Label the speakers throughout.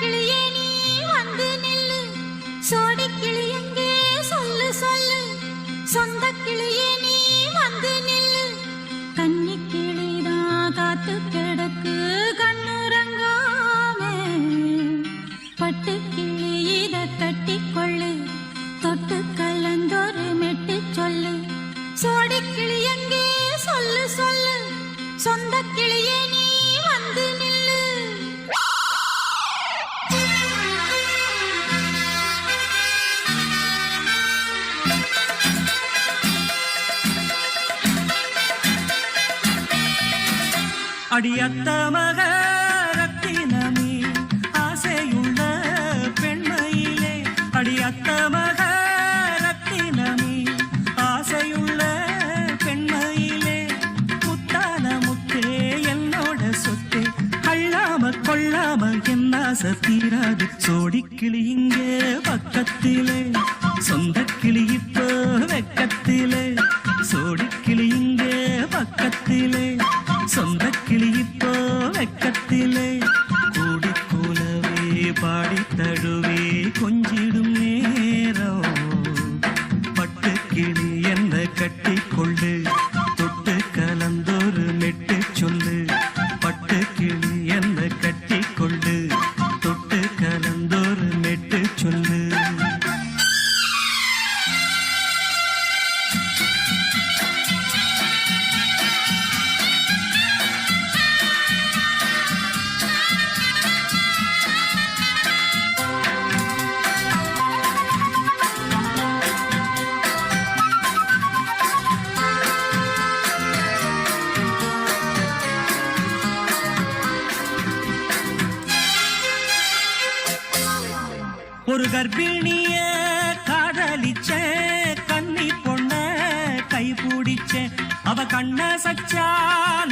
Speaker 1: கிளியே நீ வந்து நில்லு, சோடி கிளி எங்கே சொல்லு சொல்லு, சொந்த கிளியே நீ வந்து நில்லு. கன்னி கிளிதான் காத்து கிடக்கு கண்ணுறங்காமே, பட்டு கிளி இத கட்டிக்கொள்ளு, தொட்டு கலந்தொரு மெட்டு சொல்லு. சோடி கிளி எங்கே சொல்லு சொல்லு, சொந்த கிளியே நீ வந்து நில்லு.
Speaker 2: அடியத்த மக ரத்தினமே ஆசையுள்ள பெண்மையிலே, அடியத்த மக ரத்தினமே ஆசையுள்ள பெண்மையிலே, முத்தான முத்தே என்னோட சொத்தே, அள்ளாம கொள்ளாம என்ன சத்தீராது. சோடி கிளி இங்கே பக்கத்திலே, சொந்த கிளி இப்போ வெக்கத்திலே, சோடி கிளி இங்கே பக்கத்திலே, சொந்த கிளி இப்போ வெக்கத்திலே, கூடி கூலவே பாடி தழுவே கொஞ்சிடும் நேரம், பட்டு கிளி என்ன கட்டி கொள்ளு, தொட்டு கலந்தொரு மெட்டு சொல்லு. பட்டு கிளி என்ன கட்டி கொள்ளு, தொட்டு கலந்தொரு மெட்டு சொல்லு. ஒரு கர்ப்பிணிய காதலிச்ச கன்னி பொண்ண கை பிடிச்ச, அவ கண்ண சச்சா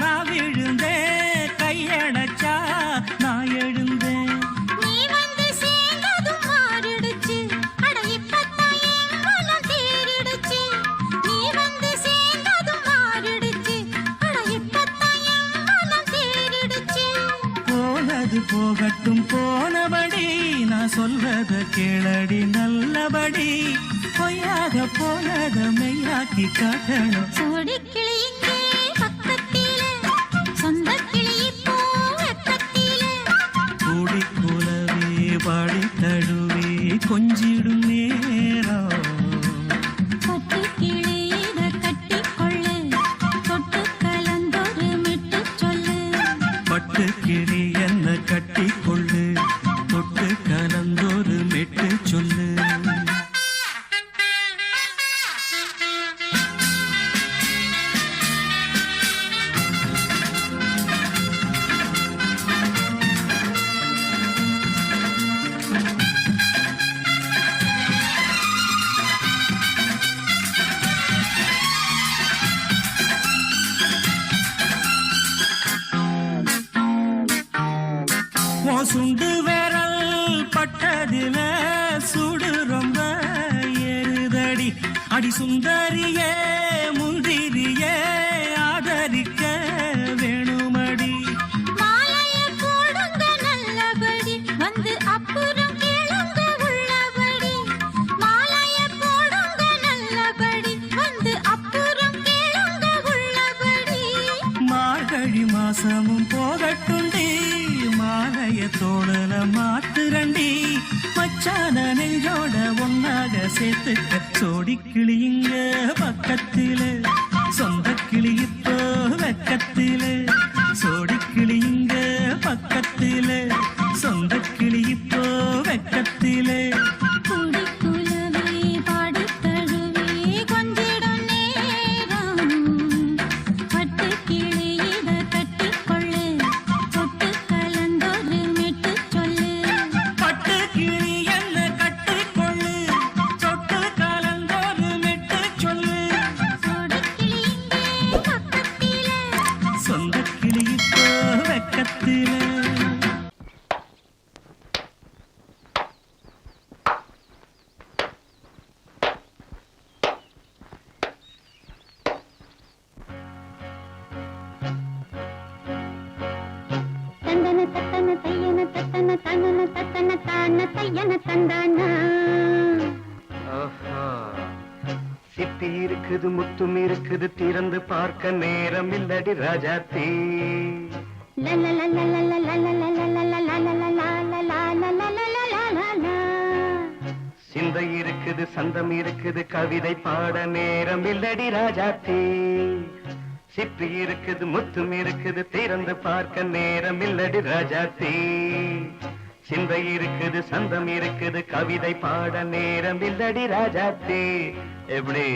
Speaker 2: நான் விழுந்தேன், கையடைச்சா நான் எழுந்தேன்.
Speaker 1: நீ வந்து சேர்ந்ததும் மாறிடுச்சு, அட இப்பத்தான் என் மனம் தேறிடுச்சு. நீ வந்து சேர்ந்ததும் மாறிடுச்சு, அட இப்பத்தான் என் மனம் தேறிடுச்சு.
Speaker 2: போனது போகட்டும் போனபடி, நான் சொல்றத கேளடி நல்லபடி, பொய்யாக போனத மெய்யாக்கி காட்டணும்.
Speaker 1: சோடி கிளி இங்கே பக்கத்திலே, சொந்த கிளி இப்போ வெக்கத்திலே,
Speaker 2: கூடி கூலவே பாடி தழுவே கொஞ்சிடும் நேரம்,
Speaker 1: பட்டு கிளி இத கட்டிக்கொள்ளு, தொட்டு கலந்தொரு மெட்டு சொல்லு.
Speaker 2: பட்டு கிளி என்ன கட்டி கொள்ளு, தொட்டு கலந்தொரு மெட்டு சொல்லு. சுண்டு விரல் பட்டதில சுடு ரொம்ப ஏறுதடி, அடி சுந்தரியே முந்திரியே ஆதரிக்க வேணுமடி.
Speaker 1: மாலைய போடுங்க நல்லபடி, வந்து அப்புறம் கேளுங்க உள்ளபடி. மாலைய போடுங்க நல்லபடி, வந்து அப்புறம் கேளுங்க உள்ளபடி.
Speaker 2: மார்கழி மாசமும் போகட்டுண்டி, மாலைய தோழல மாத்துரண்டி, மச்சான நெஞ்சோட ஒன்னாக சேர்த்துக்க. சோடி கிளி இங்க பக்கத்திலே, சொந்த கிளி இப்போ வெக்கத்திலே, சோடி கிளி இங்க பக்கத்திலே, சொந்த கிளி இப்போ வெக்கத்திலே,
Speaker 1: கூடி குலவே பாடி தழுவே கொஞ்சிடும் நேரம், பட்டு கிளி இத கட்டிக்கொள்ளு, தொட்டு கலந்தொரு மெட்டு சொல்லு.
Speaker 2: பட்டு கிளி என்ன கட்டிக்கொள்ளு, தொட்டு கலந்தொரு மெட்டு சொல்லு.
Speaker 1: சோடி கிளி இங்கே பக்கத்திலே,
Speaker 2: சொந்த கிளி இப்போ வெக்கத்திலே.
Speaker 1: தத்தன தனன தத்தன தான தையன தந்தானா.
Speaker 3: சிப்பி இருக்குது முத்தும் இருக்குது திறந்து பார்க்க நேரம் இல்லடி ராஜாத்தி. சிந்தை இருக்குது சந்தம் இருக்குது கவிதை பாட நேரம் இல்லடி ராஜாத்தி. சிப்பி இருக்குது முத்தும் இருக்குது திறந்து பார்க்க நேரம் இல்லடி ராஜாத்தி. சிந்தை இருக்குது சந்தம் இருக்குது கவிதை பாட நேரம் இல்லடி ராஜாத்தி. எப்படி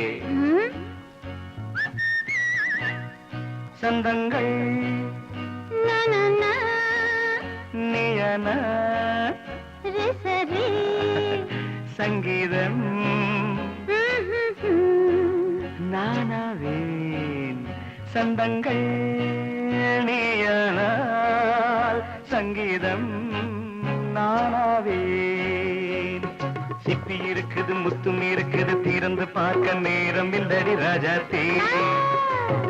Speaker 3: சந்தங்கள் நீயன சங்கீதம் நானாவேன். சந்தங்கள் நீயனால் சங்கீதம் நானாவேன். சிப்பி இருக்குது முத்தும் இருக்குது திறந்து பார்க்க நேரம் இல்லடி ராஜாத்தி.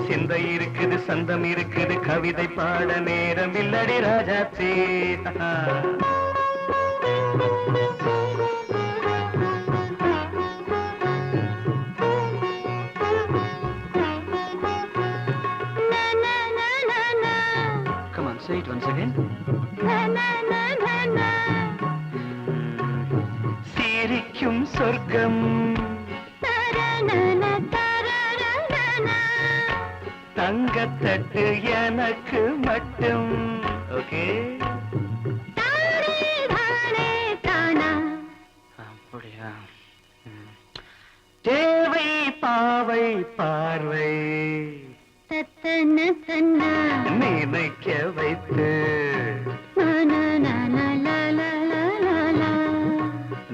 Speaker 3: சிந்தை இருக்குது சந்தம் இருக்குது கவிதை பாட நேரம் இல்லடி Rajathi. Come on, say it once again. சிரிக்கும் சொர்க்கம் தங்கத்தட்டு எனக்கு மட்டும். ஓகே அப்படியா? தேவை பாவை பார்வை நினைக்க வைத்து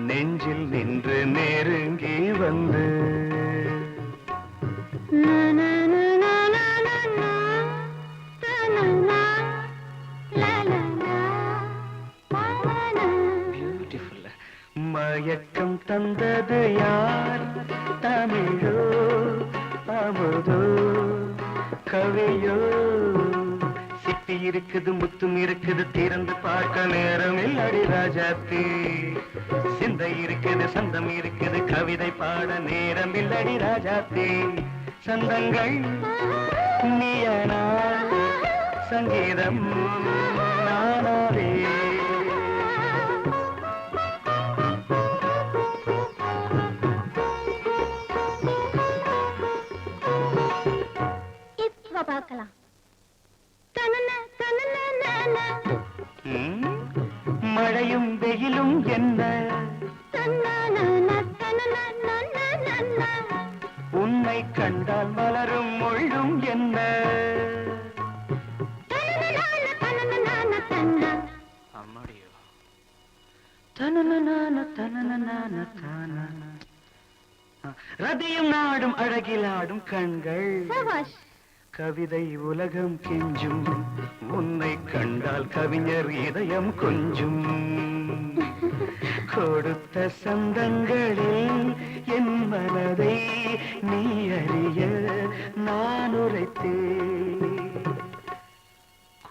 Speaker 3: நெஞ்சில் நின்று நெருங்கி வந்து பியூட்டிஃபுல். மயக்கம் தந்தது யார்? தமிழோ அமுதோ கவியோ? சிப்பி இருக்குது முத்தும் இருக்குது திறந்து பார்க்க நேரம் இல்லடி ராஜாத்தி. சிந்தை இருக்குது சந்தம் இருக்குது கவிதை பாட நேரம் இல்லடி ராஜாத்தி. சந்தங்கள் நீயனா சங்கீதம் நானாவே.
Speaker 1: இப்ப பார்க்கலாம்.
Speaker 3: மழையும் வெயிலும் என்ன உன்னை கண்டால் மலரும் முள்ளும் என்ன? அம்மாடியோ ரதியும் நாடும் அழகிலாடும் கண்கள் கவிதை உலகம் கெஞ்சும். உன்னை கண்டால் கவிஞர் இதயம் கொஞ்சும். கொடுத்த சந்தங்களில் என் மனதை நீ அறிய நான் உரைத்தேன்.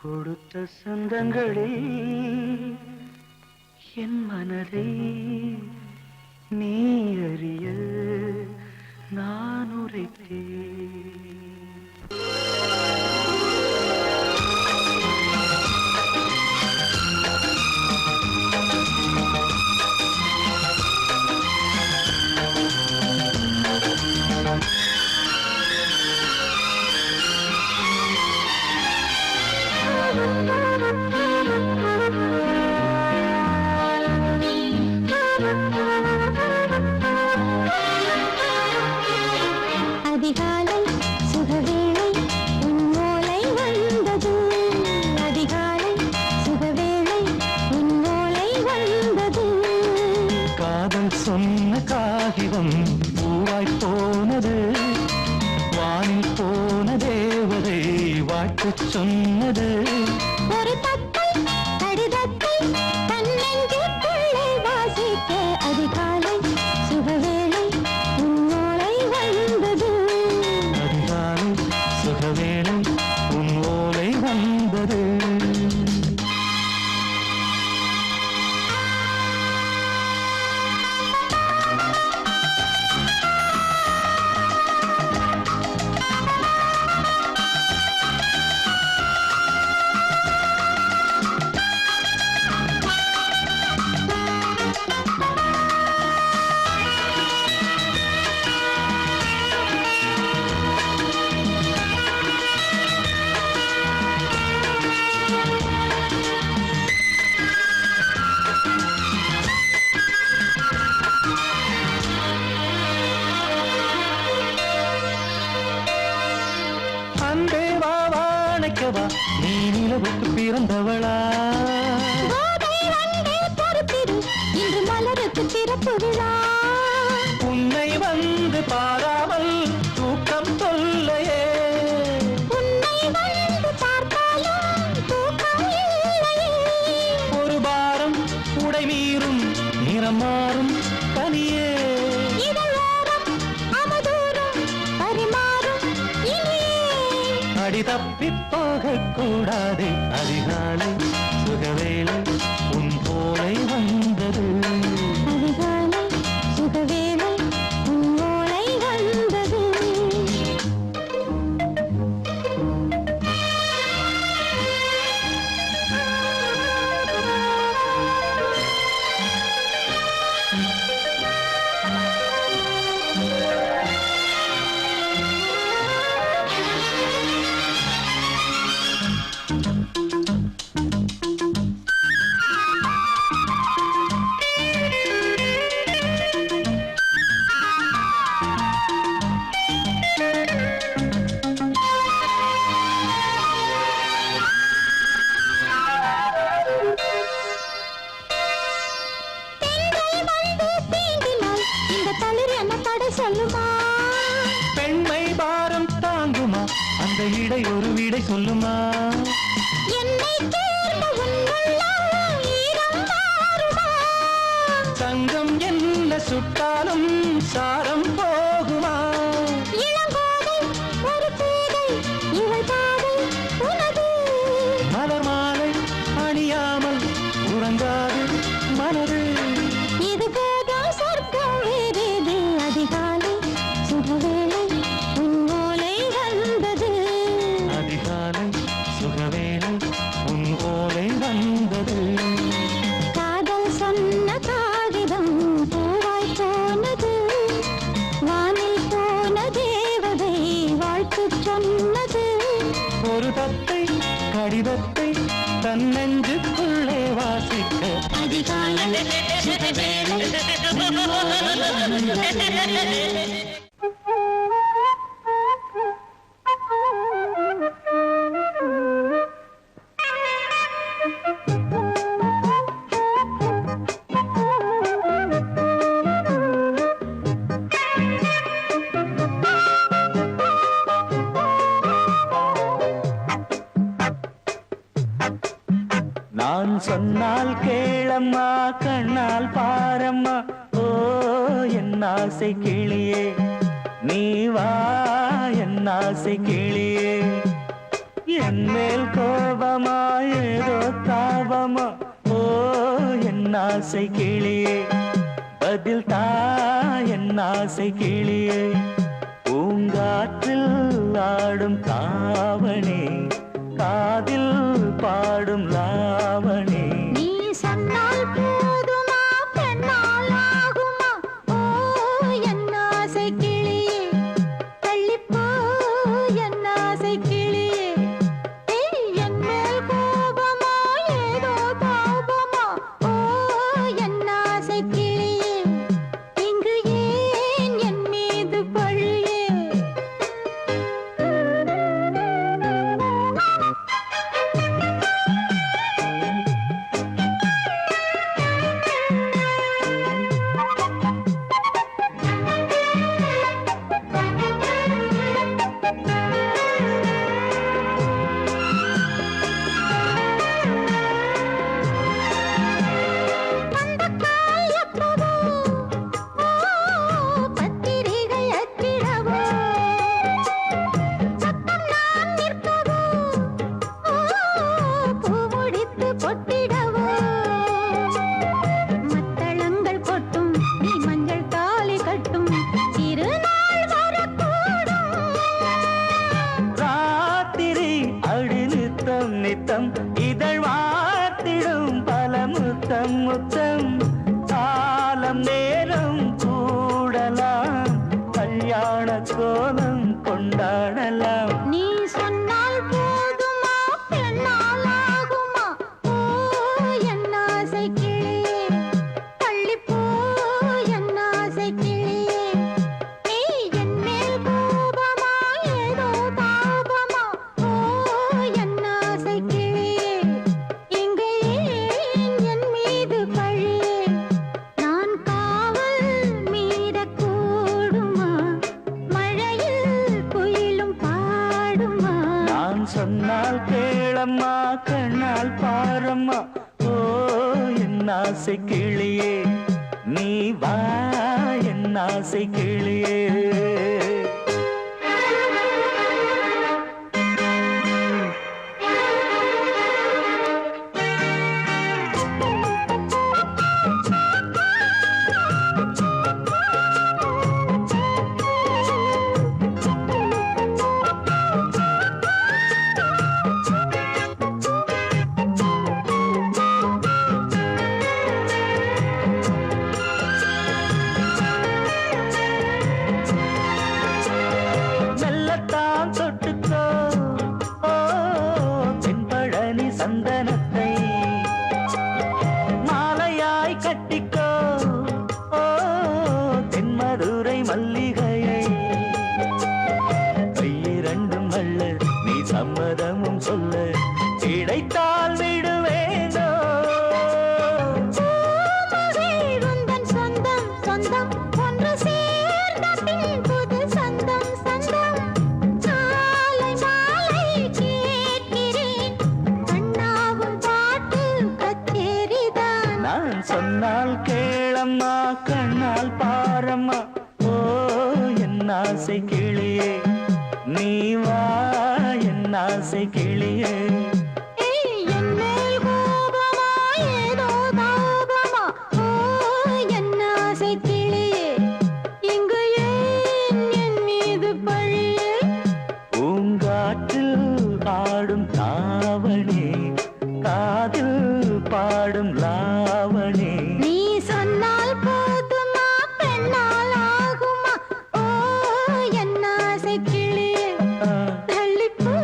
Speaker 3: கொடுத்த சந்தங்களில் என் மனதை நீ அறிய நான் உரைத்தேன்.
Speaker 1: அதிகாலை சுகவேளை உன் ஓலை வந்தது. அதிகாலை சுகவேளை உன் ஓலை வந்தது.
Speaker 3: காதல் சொன்ன காகிதம் பூவாய் போனது. வானில் போன தேவதை வாழ்த்து சொன்னது.
Speaker 1: ஒரு தத்தை கடிதத்தை தன்னெஞ்சுக்குள்ளே வாசிக்க அதிகாலை சுகவேளை உன் ஓலை வந்தது.
Speaker 3: அதிகாலை சுகவேளை உன் ஓலை வந்தது. பிறந்தவளா
Speaker 1: கோதை வந்தே பொறுத்திரு இன்று மலருக்கு திறப்பு விழா
Speaker 3: உன்னை வந்து பாராமல் தூக்கம் தொல்லையே
Speaker 1: உன்னை வந்து பார்த்தாலும் தூக்கம் இல்லையே
Speaker 3: ஒரு பாரம் உடை மீறும் நிறம் மாறும் தனியே
Speaker 1: இதழோரம் அவதூறும் பரிமாறும் இனியே
Speaker 3: அடி தப்பி போகக் கூடாது அதிகாலை சுகவேளை உன் போலை வந்தது
Speaker 1: அதிகாலை சுகவேளை உன்னோலை வந்தது சொல்லுமா
Speaker 3: பெண்மை பாரம் தாங்குமா அந்த இடை ஒரு விடை சொல்லுமா
Speaker 1: என்னை தேர்ந்த உன்னுள்ளம் ஈரம் மாறுமா
Speaker 3: தங்கம் என்ன சுட்டாலும் சாரம் போகுமா
Speaker 1: இளங்கோதை ஒரு பேதை இவள் பாதை உனது
Speaker 3: மலர் மாலை அணியாமல் உறங்காது மனது
Speaker 1: இது போதும் சொர்க்கம் வேறேது அதிகாலை சுகவேளை உன்னோலை வந்தது
Speaker 3: அதிகாலை சுகவேளை உன் ஓலை வந்தது
Speaker 1: காதல் சொன்ன காகிதம் பூவாய் போனது வானில் போன தேவதை வாழ்த்து சொன்னது
Speaker 3: ஒரு தத்தை கடிதத்தை தன் நெஞ்சுக்குள்ளே வாசிக்க
Speaker 1: அதிகாலை சுகவேளை உன்னோலை வந்தது
Speaker 3: நான் சொன்னால் கேளம்மா கண்ணால் பாரம்மா ஓ என் ஆசை கிளியே நீ வா என் ஆசை கிளியே என் மேல் கோபமா ஏதோ தாபமா ஓ என் ஆசை கிளியே பதில் தா என் ஆசை கிளியே பூங்காற்றில் ஆடும் தாவணி காதில் பாடும் லாவணி
Speaker 1: நீ சொன்னால் போதுமா பெண்ணால் ஆகுமா ஓ என் ஆசை கிளியே தள்ளிப்போ என் ஆசை கிளியே என் மேல் கோபமா ஏதோ தாபமா ஓ என் ஆசை கிளியே இங்கு ஏன் என் மீது பழியே பத்திரிகை அச்சிடவோ சத்தம் நான் நிற்கவோ பூ முடித்து பொட்டிடவோ மத்தளங்கள் கொட்டும் நீ மஞ்சள் தாலி கட்டும் திருநாள் வரக்கூடும்
Speaker 3: ராத்திரி அடி நித்தம் நித்தம் இதழ் வாத்திடும் பல முத்தம் முத்தம் காலம் நேரம் கூடலாம் கல்யாண கோலம் கொண்டாடலாம்
Speaker 1: நீ சொன்னால் போதுமா பெண்ணால் ஆகுமா ஓ என் ஆசை கிளியே தள்ளிப்போ என் ஆசை கிளியே நீ என் மேல் கோபமா ஏதோ தாபமா ஓ என் ஆசை கிளியே
Speaker 3: ஆசை கிளியே நீ வா என் ஆசை கிளியே சந்தனத்தை மாலையாய் கட்டிக்கோ ஓ தென்மதுரை மல்லிகையை கையிரண்டும் அல்ல நீ சம்மதமும் சொல்ல கிடைத்தால் விடுவேனோ
Speaker 1: சொந்தம் சொந்தம் ஒன்று சேர்ந்த பின் புது சொந்தம் சொந்தம் மாலை மாலை கேட்கிறேன் கண்ணாவும் பாட்டு கச்சேரிதான்
Speaker 3: நான் சொன்னால் கேளம்மா கண்ணால் பாரம்மா ஓ என் ஆசை கிளியே நீ வா என் ஆசை கிளியே
Speaker 1: என் மேல் கோபமா ஏதோ தாபமா ஓ என் ஆசை கிளியே இங்கு ஏன் என் மீது பழியே
Speaker 3: பூங்காற்றில் பாடும் தாவணி காதில் பாடும் லாவணி
Speaker 1: நீ சொன்னால் போதுமா பெண்ணால் ஆகுமா ஓ என் ஆசை கிளியே தள்ளிப்போ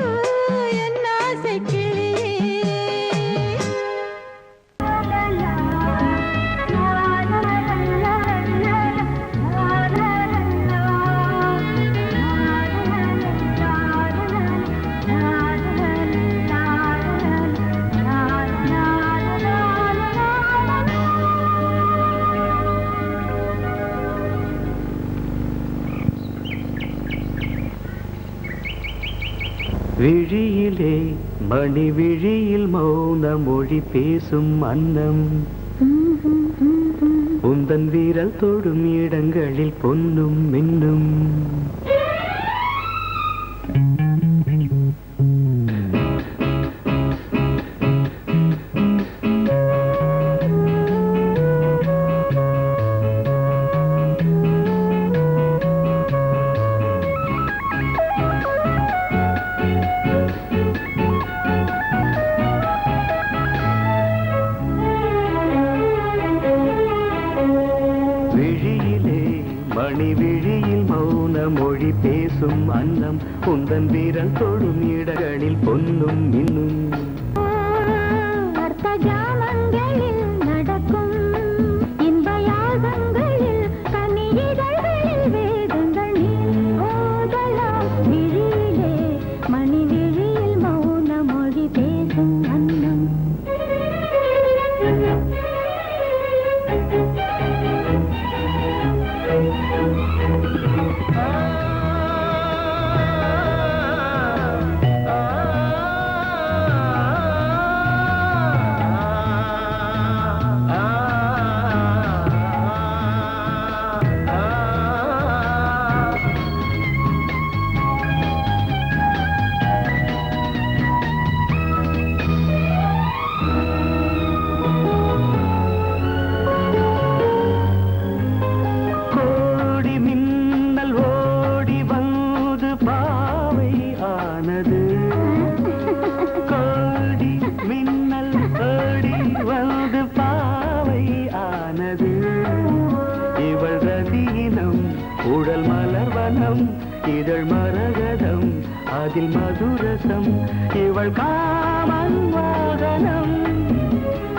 Speaker 1: என் ஆசை கிளியே
Speaker 3: விழியிலே மணி விழியில் மௌன மொழி பேசும் அன்னம் உந்தன் வீரல் தொடும் இடங்களில் பொன்னும் மின்னும் விழியிலே மணி விழியில் மௌன மொழி பேசும் அன்னம் உந்தன் வீரல் தொடும் இடங்களில் பொன்னும் மின்னும்
Speaker 1: அர்த்த ஜாமங்களில் நடக்கும் இன்ப யாகங்களில் கனியிதழ்களில் வேதங்கள் நீ ஓதலாம் விழியிலே மணி விழியில் மௌன மொழி பேசும் அன்னம்
Speaker 3: கோடி மின்னல் ஓடி வந்து பாவை ஆனது கோடி மின்னல் ஓடி வந்து பாவை ஆனது இவள் ரதியினம் உடல் மலர்வனம் இதழ் மரகதம் அதில் மதுரசம் இவள் காமன் வாகனம்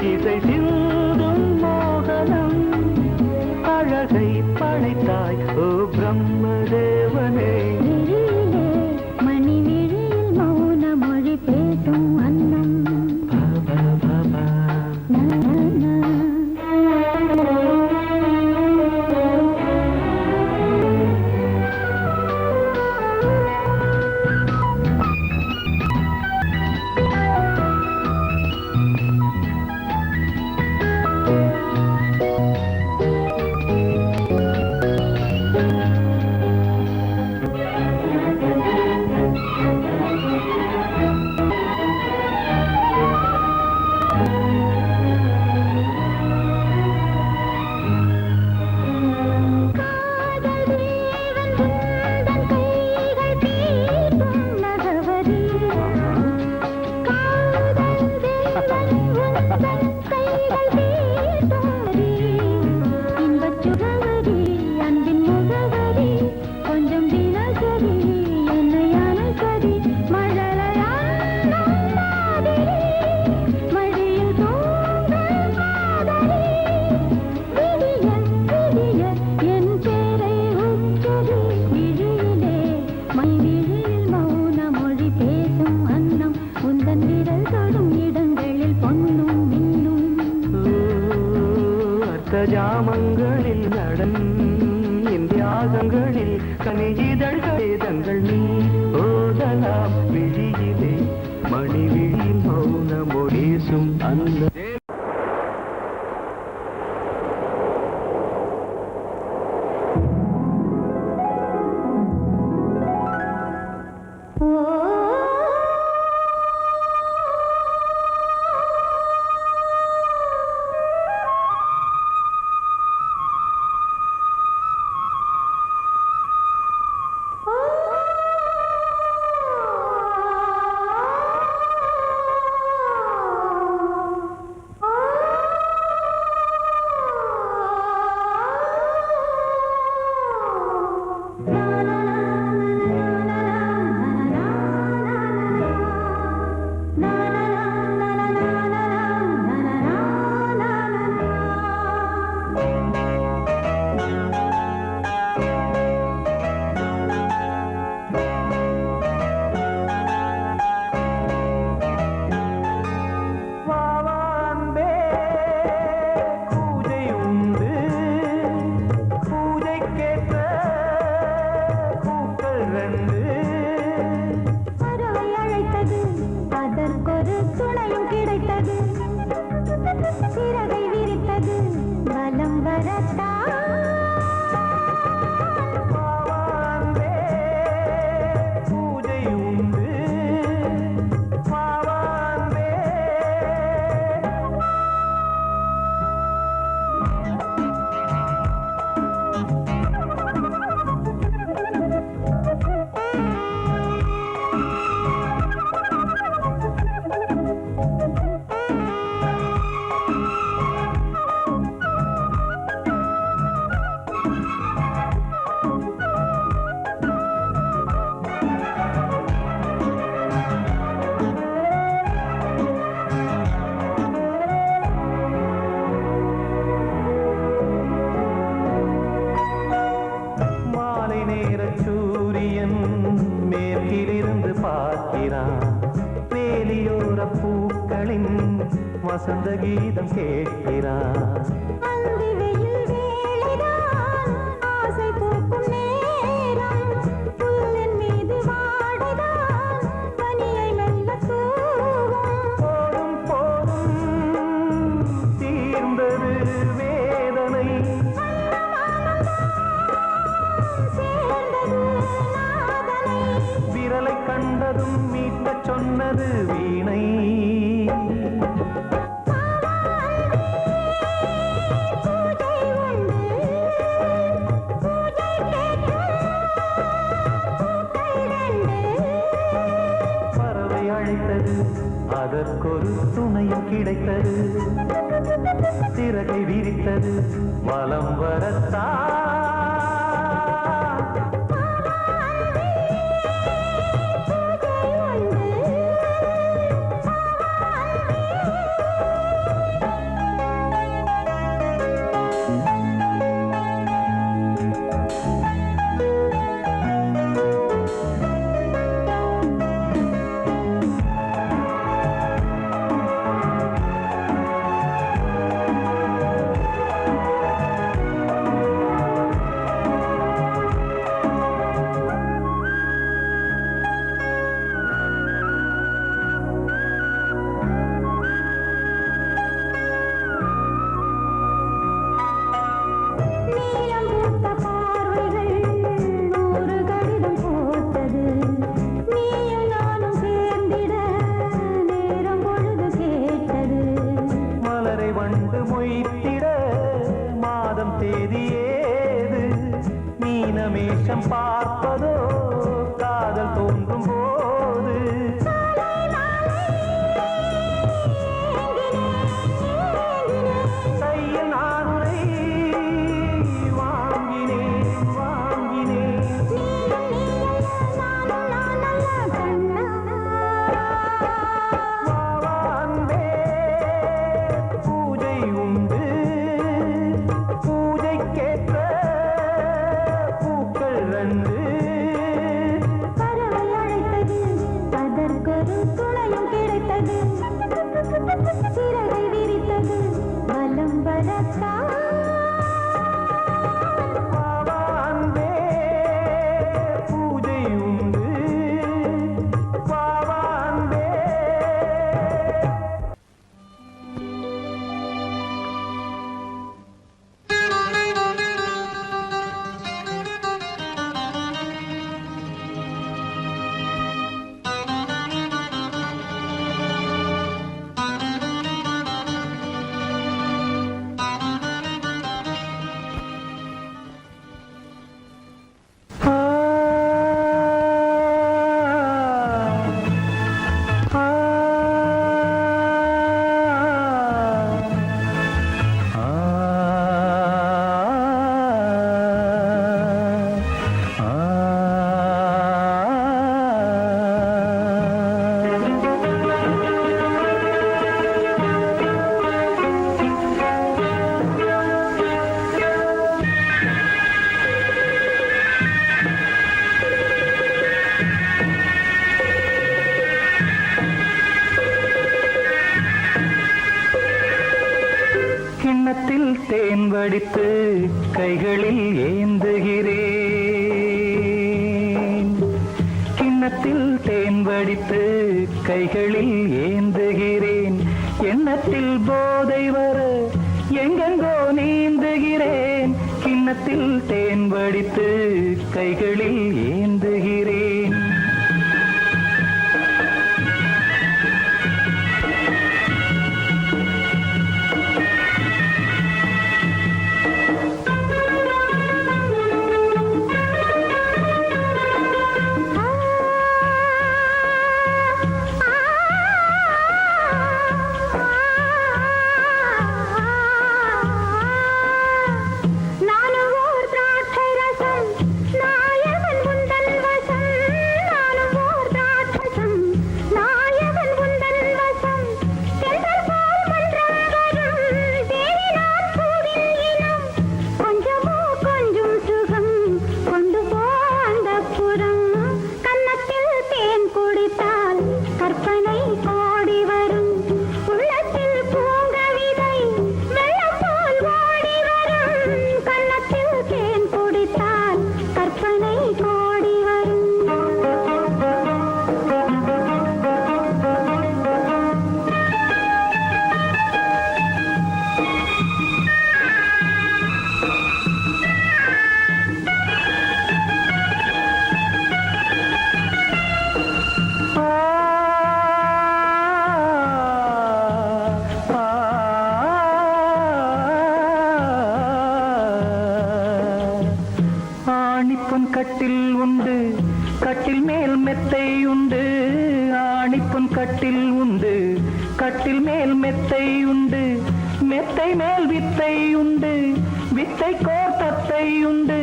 Speaker 3: இசை சிந்தும் மோகனம் அழகை படைத்தாய் ஓ பிரம்மதேவனே
Speaker 1: விழியிலே மணி விழியில் மௌன மொழி பேசும் அன்னம்
Speaker 3: பாபா பாபா ஜாமங்களில் நடன் இந்தியாகங்களில் கனியிதழ்கள் வேதங்கள் நீ ஓதலாம் விழியிலே மணி விழி மௌனமொழேசும் அந்த வசந்த கீதம் கேட்கிறான்
Speaker 1: ஆசை பூக்கும் நேரம் புல்லின் மீது வாடிதான் பனியை மெல்ல தூவும்
Speaker 3: போதும் போதும் தீர்ந்தது வேதனை
Speaker 1: சேர்ந்தது நாதனை
Speaker 3: விரலை கண்டதும் மீட்டச் சொன்னது வீணை அதற்கொரு துணையும் கிடைத்தது சிறகை விரித்தது வலம் வரத்தான் மீனமேஷம் பார்ப்பதோ காதல் தோன்றும் போது கையில் நானுரை வாங்கினேன் வாங்கினேன் வாவான்பே பூஜை உண்டு பூஜைக்கேற்ற பூக்கள் ரெண்டு வடித்து கைகளில் ஏந்துகிறேன் கிண்ணத்தில் தேன் வடித்து கைகளில் ஏந்துகிறேன் எண்ணத்தில் போதை வர எங்கெங்கோ நீந்துகிறேன் கிண்ணத்தில் தேன் வடித்து கைகளில் ஏந்துகிறேன் ஆணிப்பொன் கட்டில் உண்டு கட்டில் மேல் மெத்தை உண்டு ஆணிப்பொன் கட்டில் உண்டு கட்டில் மேல் மெத்தை உண்டு மெத்தை மேல் வித்தை உண்டு வித்தை கோர் தத்தை உண்டு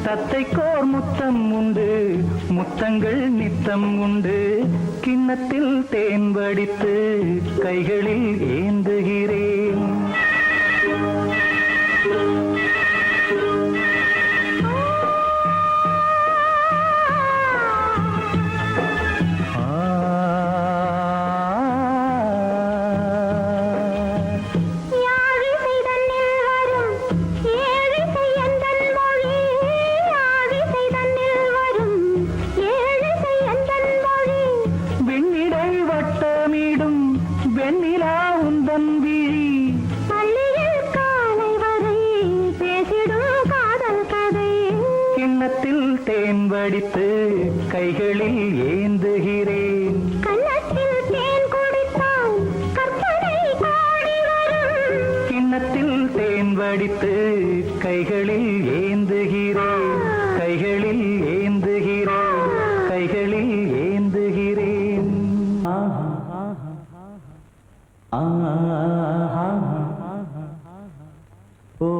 Speaker 3: தத்தை கோர் முத்தம் உண்டு முத்தங்கள் நித்தம் உண்டு கிண்ணத்தில் தேன் வடித்து கைகளில் ஏந்துகிறேன் வெண்ணிலா உந்தன் விழி பள்ளியில் காலை வரை பேசிடும் காதல் கதை கிண்ணத்தில் தேன் வடித்து கைகளில் ஏந்துகிறேன் கண்ணத்தில் தேன் குடித்தால் கற்பனை பாடி வரும் கிண்ணத்தில் தேன் வடித்து கைகளில் ஏந்துகிறேன் கைகளில் ஏந்துகிறேன் கைகளில் ஏந்துகிறேன் ஓ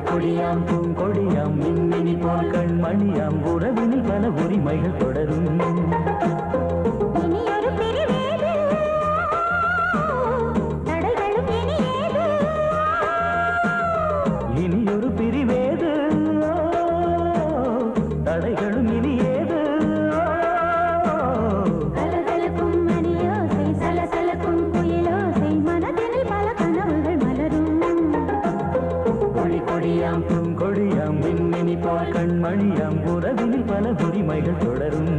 Speaker 3: கொடியாம் பூங்கொடியாம் மின்மினி போல் கண்மணியாம் உறவினில் பல உரிமைகள் தொடரும் இனியொரு பிரிவேது தடைகளும் இனியேது கலகலக்கும் மணியோசை சலசலக்கும் குயிலோசை மனதில் பல கனவுகள் மலரும் கொடியாம் பூங்கொடியாம் மின்மினி போல் கண்மணியாம் உறவினில் பல உரிமைகள் தொடரும்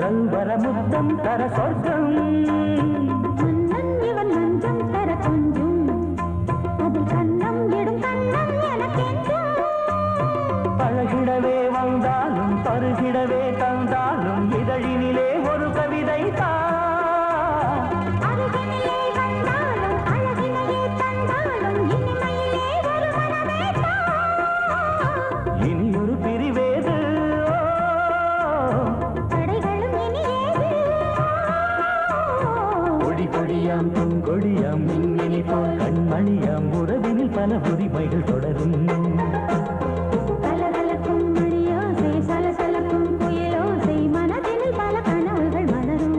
Speaker 3: தென்றல் வர முத்தம் தர சொர்க்கம்
Speaker 1: மன்னன் இவன் மஞ்சம் தர கொஞ்சும் அதில் கண்ணம் இடும் கண்ணம் எனக்கென்றும்
Speaker 3: பழகிடவே வந்தாலும் பருகிடவே தந்தாலும் இதழினிலே ஒரு கவிதை தான்
Speaker 1: அருகினிலே வந்தாலும் அழகினையே தந்தாலும் இனிமையிலே ஒரு மனமே தான்
Speaker 3: இனியொரு பிரிவேது
Speaker 1: தடைகளும் இனியேது
Speaker 3: கொடி கொடியாம் பொங்கொடியாம் மின்மினி போல் கண்மணியாம் உறவினில் பல உரிமைகள் தொடரும்
Speaker 1: கலகலக்கும் மணியோசை சலசலக்கும் புயலோசை மனதில் பல கனவுகள் மலரும்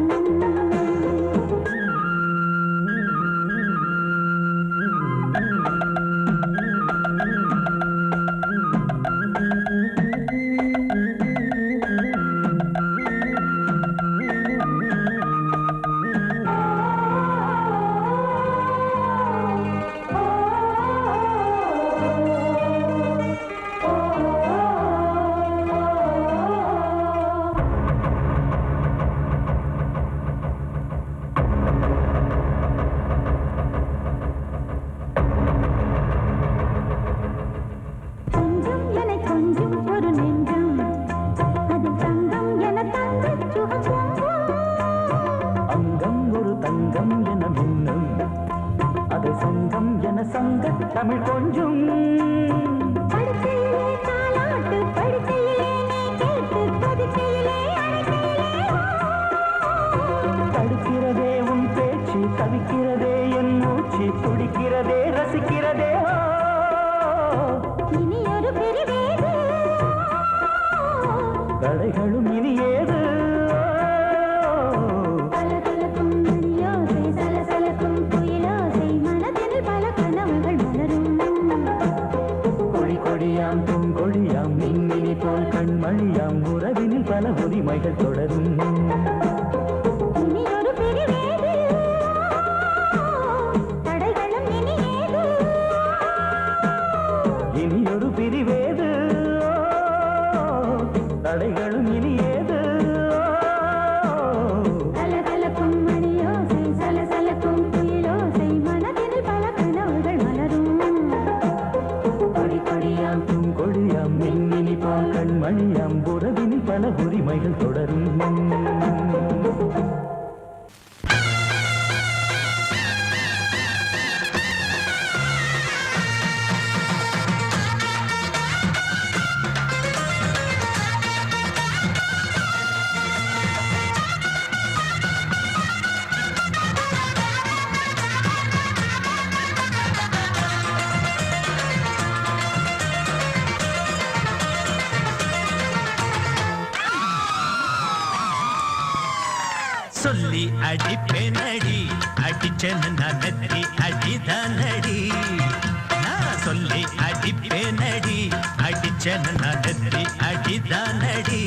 Speaker 1: கொஞ்சம் என கொஞ்சம் ஒரு நெஞ்சம் அதில் தங்கம் என தங்க சுகம்
Speaker 3: அங்கம் ஒரு தங்கம் என மின்னும் அதை சங்கம் என சங்க தமிழ் கொஞ்சும்
Speaker 1: படுக்கையிலே தாலாட்டு படுக்கையிலே நீ கேட்டு படுக்கையிலே அழைக்கையிலே
Speaker 3: தடுக்கிறதே உன் பேச்சு தவிக்கிறதே என் மூச்சு துடிக்கிறதே ரசிக்கிறதே
Speaker 1: இனி ஒரு பிரிவேது
Speaker 3: தடைகளும் இனி ஏது
Speaker 1: கலகலக்கும் மணியோசை சலசலக்கும் புயலோசை மனதில் பல கனவுகள் மலரும்
Speaker 3: கொடி கொடியாம் பூங்கொடியாம் மின்மினி போல் கண்மணியாம் உறவினில் பல உரிமைகள் தொடரும்
Speaker 1: இனி ஒரு பிரிவேது தடைகளும் இனியேது
Speaker 3: இனியொரு பிரிவேது தடைகளும் இனி ஏது
Speaker 1: கலகலக்கும் மணியோசை சலசலக்கும் புயலோசை மனதில் பல கனவுகள் மலரும்
Speaker 3: கொடி கொடியாம் பூங்கொடியாம் மின்மினி போல் கண்மணியாம் உறவினில் பல உரிமைகள் தொடரும்
Speaker 2: சொல்லி அடிப்பேனடி அடிச்சேன்னு நான் நெத்தி அடிதானடி நான் சொல்லி அடிப்பேனடி அடிச்சேன்னு நான் நெத்தி அடிதானடி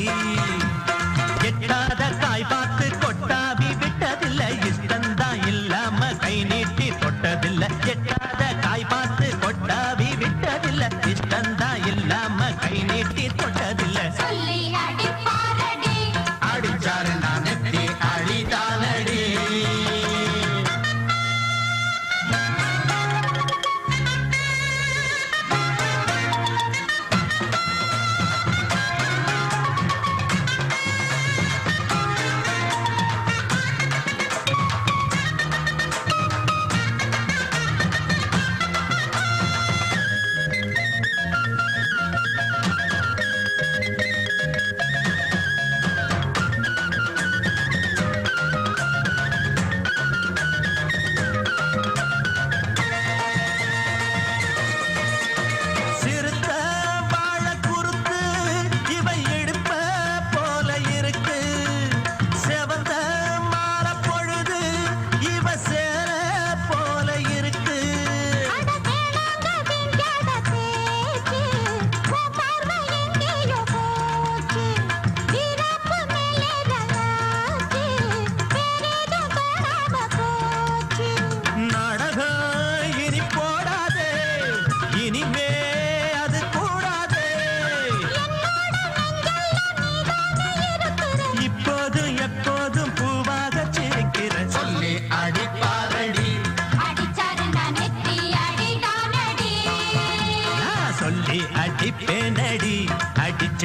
Speaker 2: எட்டாத காய் பார்த்து கொட்டாவி விட்டதில்லை இஷ்டந்தான் இல்லாம கை நீட்டி தொட்டதில்லை எட்டாத காய் பார்த்து கொட்டாவி விட்டதில்லை இஷ்டந்தான் இல்லாம கை நீட்டி தொட்டதில்லை
Speaker 1: சொல்லி அடிப்பாரடி
Speaker 2: அடிச்சாரு நான் நெத்தி அடிதானடி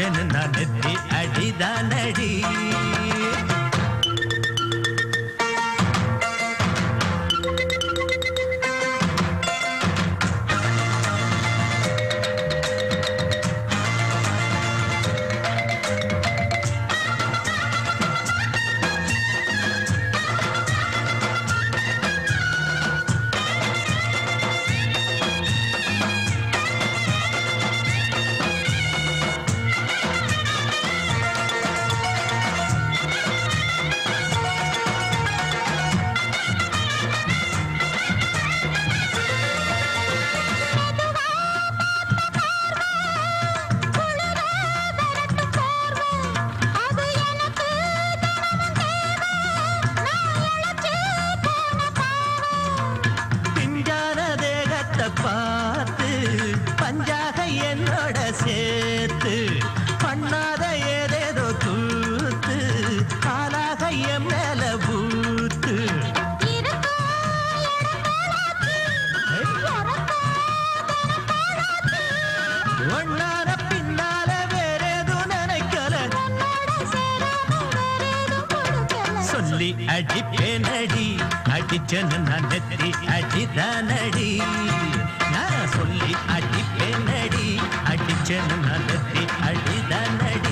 Speaker 2: அடிச்சேன்னு நான் நெத்தி அடிதானடி.
Speaker 1: அது எனக்கு நான் இழைச்சு போன பாவம்.
Speaker 2: பிஞ்சான தேகத்தை பார்த்து பஞ்சாக என்னோட சேர்த்து பண்ணாத ஏதேதோ கூத்து ஆளாக என் மேல பூத்து. ஒன்னார பின்னால வேறேதும் நினைக்கல சொல்லி அடிப்பேனடி அடிச்சேன்னு நான் நெத்தி அடிதானடி. நான் சொல்லி அடிப்பேனடி அடிச்சேன்னு